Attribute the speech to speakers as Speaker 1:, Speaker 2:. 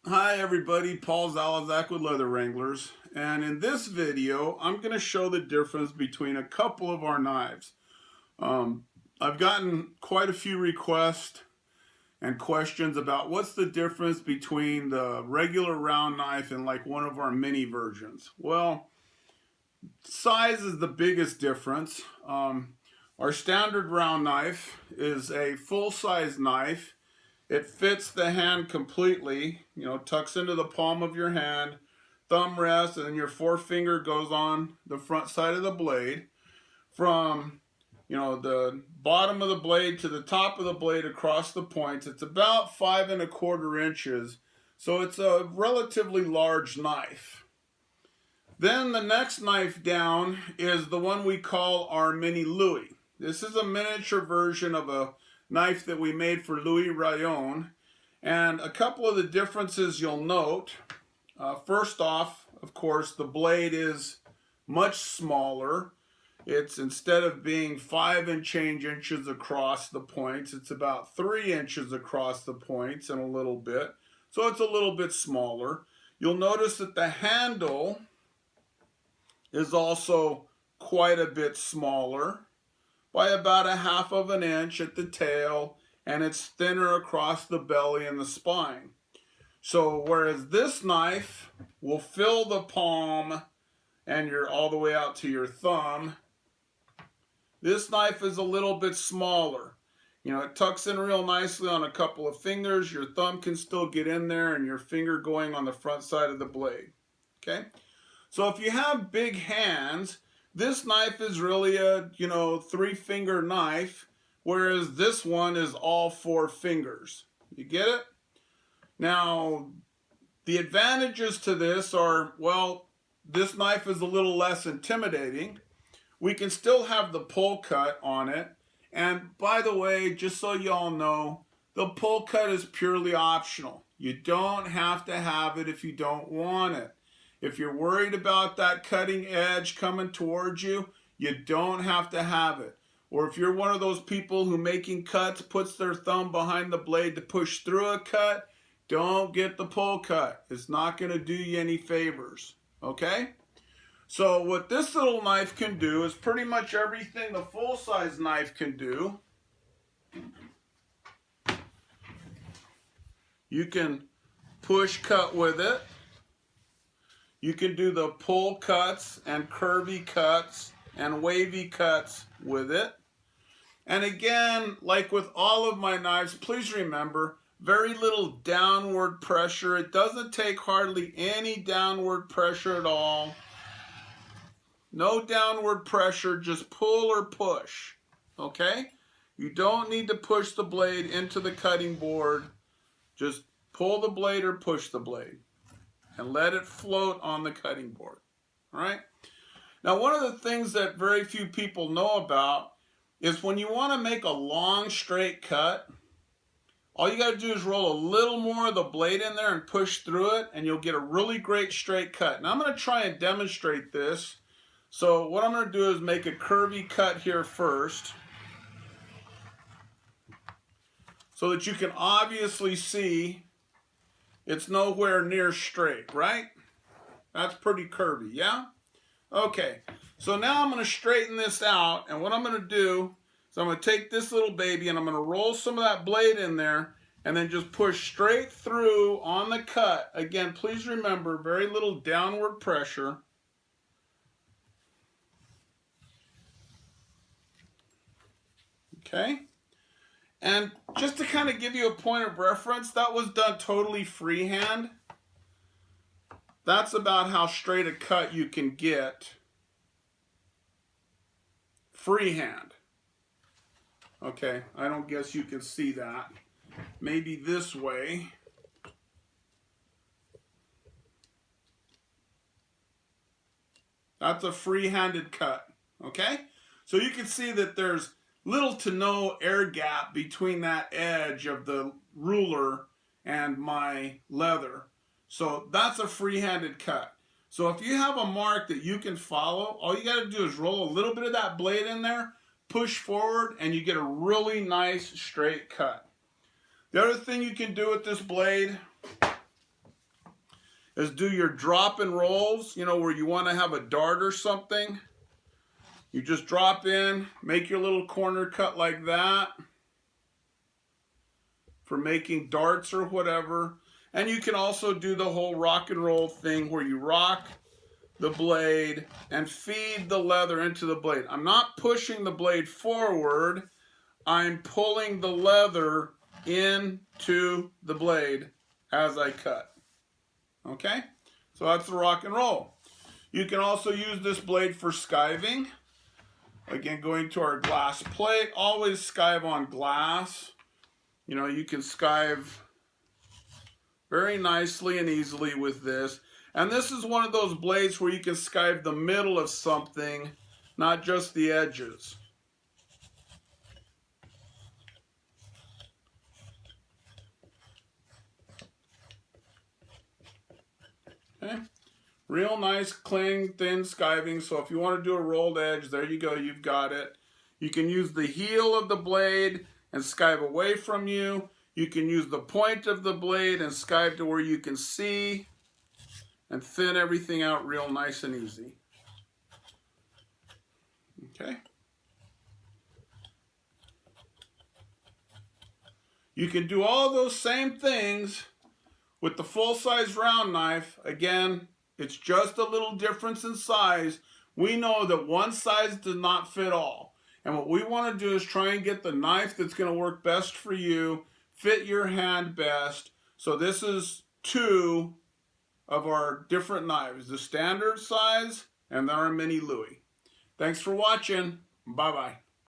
Speaker 1: Hi everybody, Paul Zalazak with Leather Wranglers, and in this video I'm going to show the difference between a couple of our knives. I've gotten quite a few requests and questions about what's the difference between the regular round knife and like one of our mini versions. Well, size is the biggest difference. Our standard round knife is a full-size knife. It fits the hand completely, tucks into the palm of your hand, thumb rests, and then your forefinger goes on the front side of the blade. From, the bottom of the blade to the top of the blade across the points, it's about 5¼ inches. So it's a relatively large knife. Then the next knife down is the one we call our Mini Louis. This is a miniature version of a knife that we made for Louis Rayon, and a couple of the differences you'll note. First off, of course, the blade is much smaller. It's, instead of being 5 and change inches across the points, it's about 3 inches across the points and a little bit, so it's a little bit smaller. You'll notice that the handle is also quite a bit smaller, by about 1/2 inch at the tail, and it's thinner across the belly and the spine. So whereas this knife will fill the palm and you're all the way out to your thumb, this knife is a little bit smaller. It tucks in real nicely on a couple of fingers. Your thumb can still get in there and your finger going on the front side of the blade. Okay? So if you have big hands, this knife is really a, 3-finger knife, whereas this one is all 4 fingers. You get it? Now, the advantages to this are, well, this knife is a little less intimidating. We can still have the pull cut on it. And by the way, just so y'all know, the pull cut is purely optional. You don't have to have it if you don't want it. If you're worried about that cutting edge coming towards you, you don't have to have it. Or if you're one of those people who making cuts puts their thumb behind the blade to push through a cut, don't get the pull cut. It's not going to do you any favors. Okay? So what this little knife can do is pretty much everything the full-size knife can do. You can push cut with it. You can do the pull cuts and curvy cuts and wavy cuts with it. And again, like with all of my knives, please remember, very little downward pressure. It doesn't take hardly any downward pressure at all. No downward pressure, just pull or push, okay? You don't need to push the blade into the cutting board. Just pull the blade or push the blade and let it float on the cutting board, all right? Now, one of the things that very few people know about is when you want to make a long, straight cut, all you got to do is roll a little more of the blade in there and push through it, and you'll get a really great straight cut. Now, I'm going to try and demonstrate this. So what I'm going to do is make a curvy cut here first, so that you can obviously see it's nowhere near straight, right? That's pretty curvy, yeah? Okay, so now I'm going to straighten this out, and what I'm going to do is I'm going to take this little baby and I'm going to roll some of that blade in there and then just push straight through on the cut. Again, please remember, very little downward pressure. Okay? And just to kind of give you a point of reference, that was done totally freehand. That's about how straight a cut you can get freehand. Okay, I don't guess you can see that. Maybe this way. That's a free-handed cut, okay? So you can see that there's little to no air gap between that edge of the ruler and my leather. So that's a free-handed cut. So if you have a mark that you can follow, all you got to do is roll a little bit of that blade in there, push forward, and you get a really nice straight cut. The other thing you can do with this blade is do your drop and rolls, you know, where you want to have a dart or something. You just drop in, make your little corner cut like that for making darts or whatever. And you can also do the whole rock and roll thing where you rock the blade and feed the leather into the blade. I'm not pushing the blade forward. I'm pulling the leather into the blade as I cut. Okay? So that's the rock and roll. You can also use this blade for skiving. Again, going to our glass plate, always skive on glass. You know, you can skive very nicely and easily with this. And this is one of those blades where you can skive the middle of something, not just the edges. Okay. Real nice, clean, thin skiving. So if you want to do a rolled edge, there you go, you've got it. You can use the heel of the blade and skive away from you. You can use the point of the blade and skive to where you can see and thin everything out real nice and easy. Okay. You can do all those same things with the full-size round knife. Again, it's just a little difference in size. We know that one size does not fit all. And what we want to do is try and get the knife that's going to work best for you, fit your hand best. So this is 2 of our different knives, the standard size and then our mini Louis. Thanks for watching. Bye-bye.